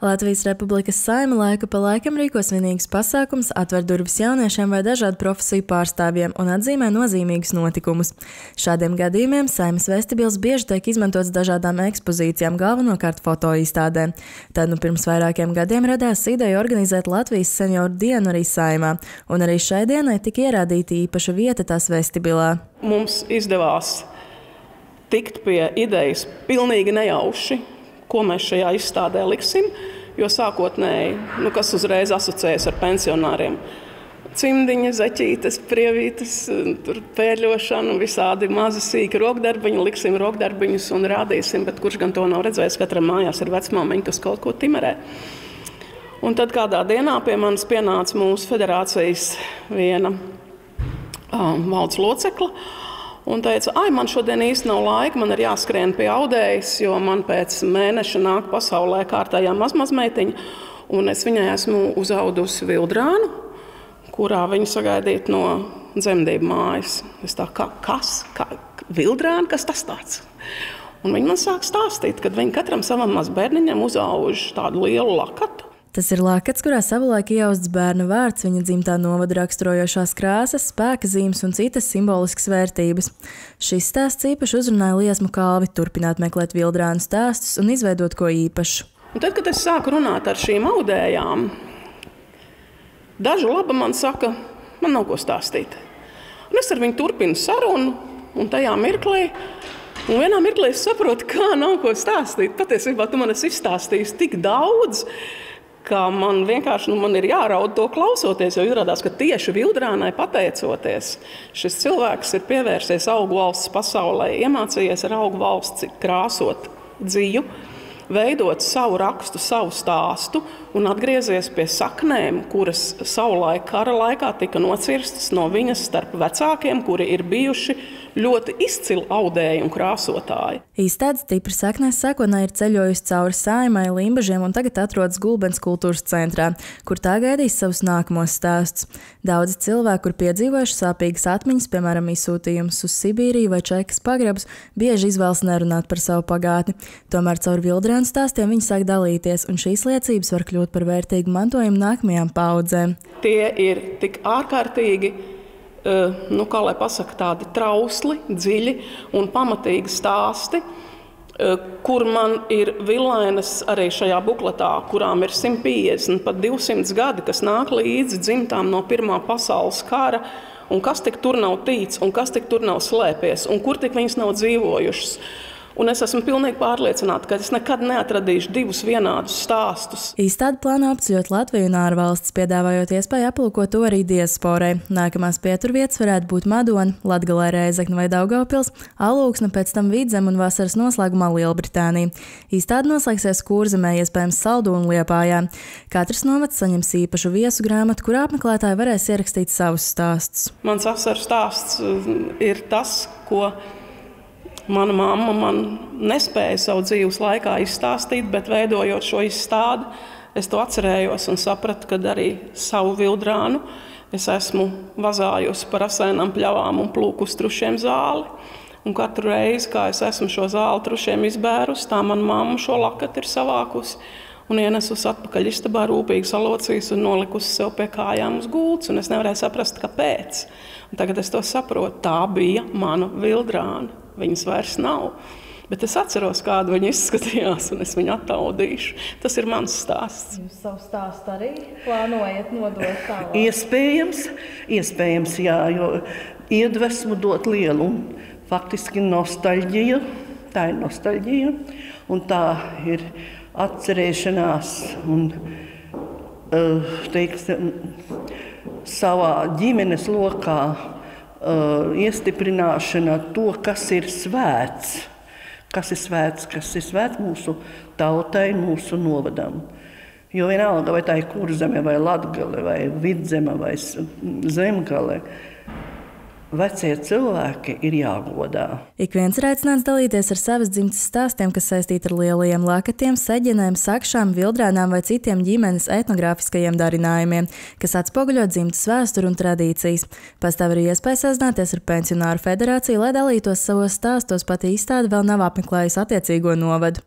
Latvijas Republikas Saeima laiku pa laikam rīko svinīgus pasākumus, atver durvis jauniešiem vai dažādu profesiju pārstāvjiem un atzīmē nozīmīgus notikumus. Šādiem gadījumiem Saeimas vestibils bieži tiek izmantots dažādām ekspozīcijām, galvenokārt fotoizstādēm. Tad pirms vairākiem gadiem radās ideja organizēt Latvijas senioru dienu arī Saeimā, un arī šai dienai tika ierādīta īpaša vieta tās vestibilā. Mums izdevās tikt pie idejas pilnīgi nejauši, ko mēs šajā izstādē liksim, jo sākotnēji, kas uzreiz asociējas ar pensionāriem. Cimdiņa, zeķītes, prievītes, pērļošana, visādi mazi sīki rokdarbiņi, liksim rokdarbiņus un rādīsim, bet kurš gan to nav redzējis, katram mājās ir vecmāmiņa, kas kaut ko timerē. Un tad kādā dienā pie manis pienāca mūsu federācijas viena valdes locekla, un teica, man šodien īsti nav laika, man ir jāskrien pie audējas, jo man pēc mēneša nāk pasaulē kārtējā mazmeitiņa, un es viņai esmu uzaudusi Vildrānu, kurā viņa sagaidīta no dzemdību mājas. Es tā, kas? Vildrāna? Kas tas tāds? Un viņa man sāk stāstīt, kad viņa katram savam mazbērniņam uzauž tādu lielu lakatu. Tas ir lakats, kurā savulaik iejausts bērna vārds, viņa dzimtā novada raksturojošās krāsas, spēka zīmes un citas simboliskas vērtības. Šis stāsts īpaši uzrunāja liesmu kalvi, turpināt meklēt Vildrānu stāstus un izveidot ko īpašu. Un tad, kad es sāku runāt ar šīm audējām, dažu laba man saka, man nav ko stāstīt. Un es ar viņu turpinu sarunu, un tajā mirklī, un vienā mirklī es saprotu, kā nav ko stāstīt. Patiesībā tu man esi izstāstījis tik daudz, ka man vienkārši man ir jāraud to klausoties, jo izrādās, ka tieši Vildrānai pateicoties, šis cilvēks ir pievērsies augu valsts pasaulē, iemācījies ar augu valsts krāsot dziju, veidot savu rakstu, savu stāstu un atgriezies pie saknēm, kuras savulaik kara laikā tika nocirstas no viņas starp vecākiem, kuri ir bijuši ļoti izcili audēji un krāsotāji. Izstādes stipri saknēs sākotnēji ir ceļojusi cauri Saeimai, Limbažiem un tagad atrodas Gulbens kultūras centrā, kur tā gaidīs savus nākamos stāstus. Daudzi cilvēki, kur piedzīvojuši sāpīgas atmiņas, piemēram, izsūtījumus uz Sibīriju vai Čekas pagrabus, bieži izvēlas nerunāt par savu pagātni. Tomēr caur Vildrānu stāstiem viņi sāk dalīties, un šīs liecības var kļūt par vērtīgu mantojumu nākamajām paudzēm. Tie ir tik ārkārtīgi kā lai pasaka, tādi trausli, dziļi un pamatīgi stāsti, kur man ir vilainas arī šajā bukletā, kurām ir 150, pat 200 gadi, kas nāk līdzi dzimtām no Pirmā pasaules kara, un kas tik tur nav tīts, un kas tik tur nav slēpies, un kur tik viņas nav dzīvojušas. Un es esmu pilnīgi pārliecināta, ka es nekad neatradīšu divus vienādus stāstus. Izstāde plāno apceļot Latviju un ārvalstis, piedāvājot iespēju aplūkot to arī diasporai. Nākamās pieturvietas varētu būt Madona, Latgalē, Rēzekne vai Daugavpils, Alūksne, pēc tam Vidzeme un vasaras noslēgumā Lielbritānija. Izstāde noslēgsies Kurzemē, iespējams Saldū un Liepājā. Katrs novads saņems īpašu viesu grāmatu, kur apmeklētāji varēs ierakstīt savus stāstus. Mans asaru stāsts ir tas, ko mana mamma man nespēja savu dzīves laikā izstāstīt, bet veidojot šo izstādi, es to atcerējos un sapratu, ka arī savu Vildrānu es esmu vazājusi par asēnām pļavām un plūku uz trušiem zāli. Un katru reizi, kā es esmu šo zāli trušiem izbērusi, tā mana mamma šo lakatu ir savākusi un ienesusi atpakaļ istabā, rūpīgi salocījusi un nolikusi sev pie kājām uz gultas, un es nevarēju saprast, kāpēc. Un tagad es to saprotu, tā bija mana Vildrāna. Viņas vairs nav, bet es atceros, kāda viņa izskatījās, un es viņu attaudīšu. Tas ir mans stāsts. Jūs savu stāstu arī plānojat nodot tālāk? Iespējams, jā, jo iedvesmu dot lielu. Faktiski nostalģija, tā ir nostalģija, un tā ir atcerēšanās un, teiksim, savā ģimenes lokā iestiprināšana to, kas ir svēts. Kas ir svēts mūsu tautai, mūsu novadam. Jo vienalga, vai tā ir Kurzeme, vai Latgale, vai Vidzeme, vai Zemgale, vecie cilvēki ir jāgodā. Ik viens ir aicināts dalīties ar savas dzimtes stāstiem, kas saistīti ar lielajiem lakatiem, seģenēm, sakšām, Vildrānām vai citiem ģimenes etnogrāfiskajiem darinājumiem, kas atspoguļo dzimtes vēsturi un tradīcijas. Pastāv arī iespēja sazināties ar Pensionāru federāciju, lai dalītos savos stāstos, pat izstāde vēl nav apmeklējusi attiecīgo novadu.